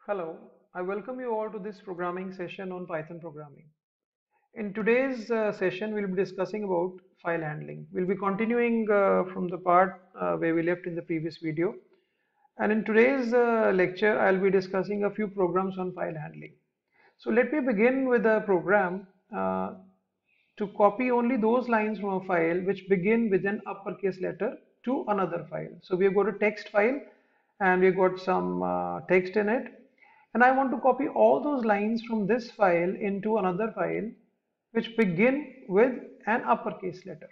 Hello, I welcome you all to this programming session on Python programming. In today's session, we'll be discussing about file handling. We'll be continuing from the part where we left in the previous video. And in today's lecture, I'll be discussing a few programs on file handling. So let me begin with a program to copy only those lines from a file which begin with an uppercase letter to another file. So we have got a text file and we've got some text in it, and I want to copy all those lines from this file into another file which begin with an uppercase letter.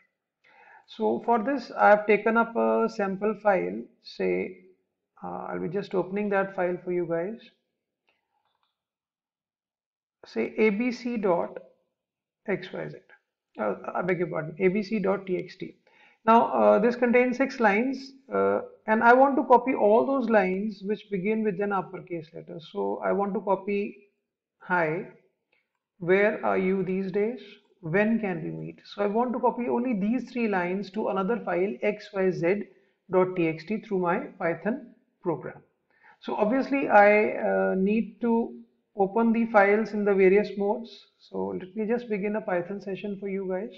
So for this I have taken up a sample file. Say I'll be just opening that file for you guys. Say abc.xyz. I beg your pardon, abc.txt. Now this contains 6 lines, and I want to copy all those lines which begin with an uppercase letter. So I want to copy hi, where are you these days, when can we meet. So I want to copy only these 3 lines to another file xyz.txt through my Python program. So obviously I need to open the files in the various modes. So let me just begin a Python session for you guys,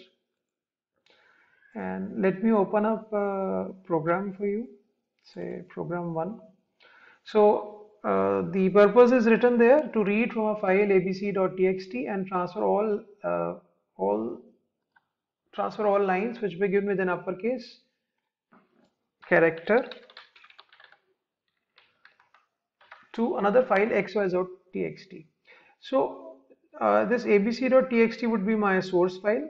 and let me open up a program for you, say program 1. So the purpose is written there to read from a file abc.txt and all transfer all lines which begin with an uppercase character to another file xyz.txt. So this abc.txt would be my source file,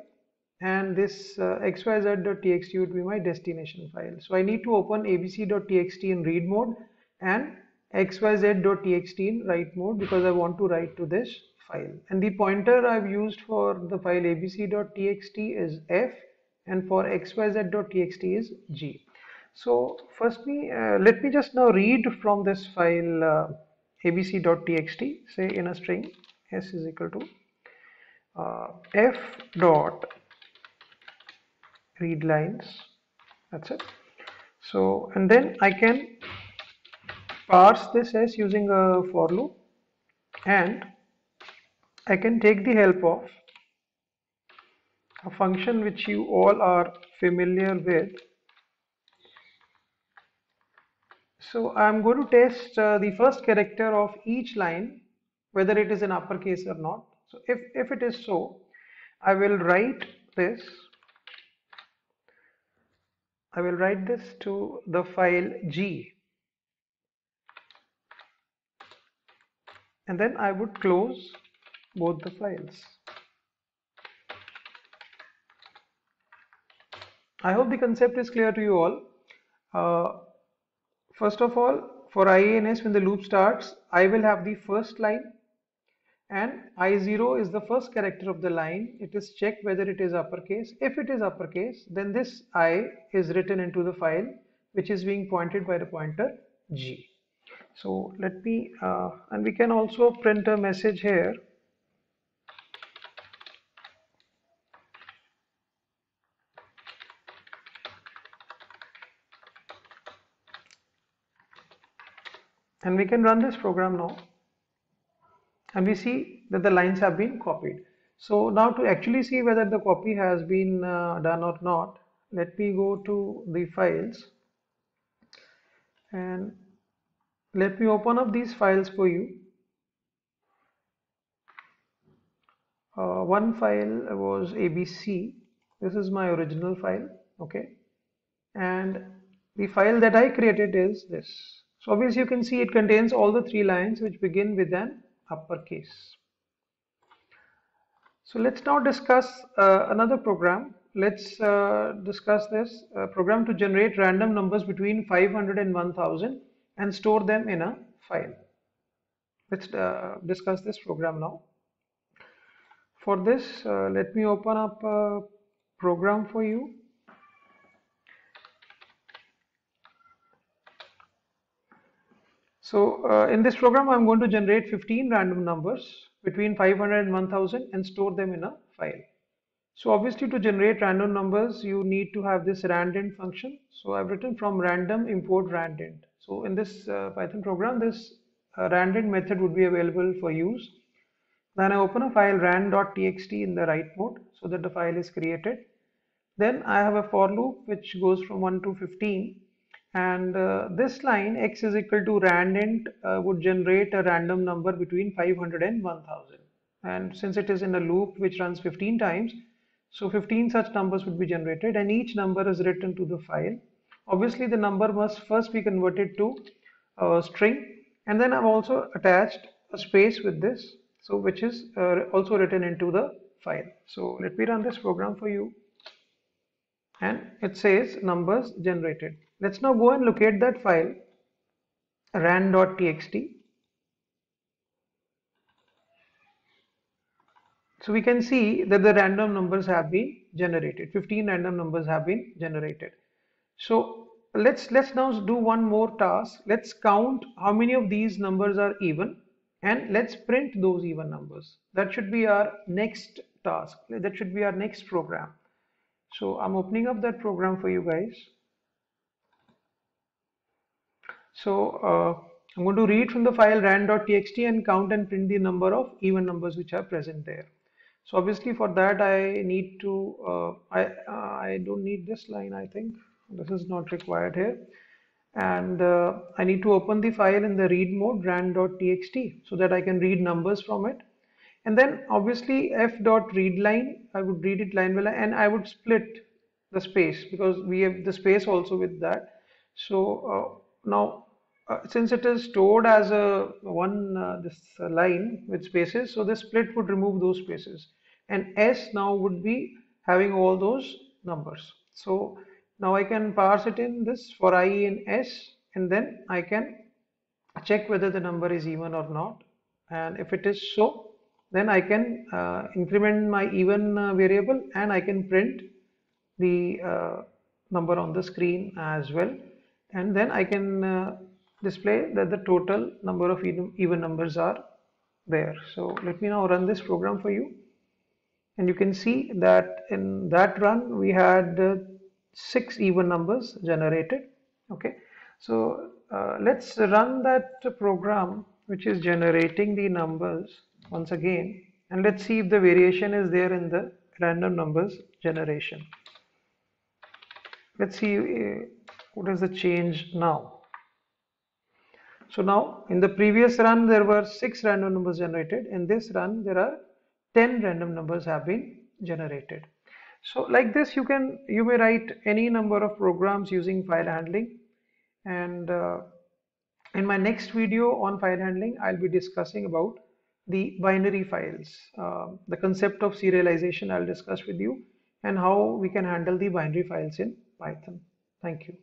and this xyz.txt would be my destination file. So I need to open abc.txt in read mode and xyz.txt in write mode because I want to write to this file. And the pointer I've used for the file abc.txt is f, and for xyz.txt is g. So firstly, let me just now read from this file abc.txt, say in a string s is equal to f dot read lines. That's it. So, and then I can parse this as using a for loop, and I can take the help of a function which you all are familiar with. So I'm going to test the first character of each line, whether it is in uppercase or not. So if it is so, I will write this to the file G, and then I would close both the files. I hope the concept is clear to you all. First of all, for I and S, when the loop starts, I will have the first line, and I0 is the first character of the line. It is checked whether it is uppercase. If it is uppercase, then this I is written into the file which is being pointed by the pointer G. So let me, and we can also print a message here. And we can run this program now, and we see that the lines have been copied. So now to actually see whether the copy has been done or not, let me go to the files and let me open up these files for you. One file was ABC. This is my original file, okay, and the file that I created is this. So obviously you can see it contains all the 3 lines which begin with an uppercase. So let's now discuss another program. Let's discuss this program to generate random numbers between 500 and 1000 and store them in a file. Let's discuss this program now. For this, let me open up a program for you. So in this program, I'm going to generate 15 random numbers between 500 and 1000 and store them in a file. So obviously to generate random numbers, you need to have this randint function. So I've written from random import randint. So in this Python program, this a randint method would be available for use. Then I open a file rand.txt in the write mode so that the file is created. Then I have a for loop which goes from 1 to 15, and this line x is equal to randint would generate a random number between 500 and 1000. And since it is in a loop which runs 15 times, so 15 such numbers would be generated, and each number is written to the file. Obviously, the number must first be converted to a string, and then I've also attached a space with this, so which is also written into the file. So let me run this program for you, and it says numbers generated. Let's now go and locate that file rand.txt. So we can see that the random numbers have been generated. 15 random numbers have been generated. So let's now do one more task. Let's count how many of these numbers are even, and let's print those even numbers. That should be our next task. That should be our next program. So I'm opening up that program for you guys. So I'm going to read from the file rand.txt and count and print the number of even numbers which are present there. So obviously for that I need to, I don't need this line, I think. This is not required here. And I need to open the file in the read mode rand.txt so that I can read numbers from it. And then obviously f.readLine, I would read it line by line, and I would split the space because we have the space also with that. So now since it is stored as a this line with spaces, so the split would remove those spaces, and s now would be having all those numbers. So now I can parse it in this for I in s, and then I can check whether the number is even or not, and if it is so, then I can increment my even variable, and I can print the number on the screen as well, and then I can display that the total number of even numbers are there. So let me now run this program for you, and you can see that in that run we had 6 even numbers generated. Okay, so let's run that program which is generating the numbers once again, and let's see if the variation is there in the random numbers generation. Let's see what is the change now. So now in the previous run there were 6 random numbers generated. In this run there are 10 random numbers have been generated. So like this you may write any number of programs using file handling, and in my next video on file handling I'll be discussing about the binary files. The concept of serialization I'll discuss with you, and how we can handle the binary files in Python. Thank you.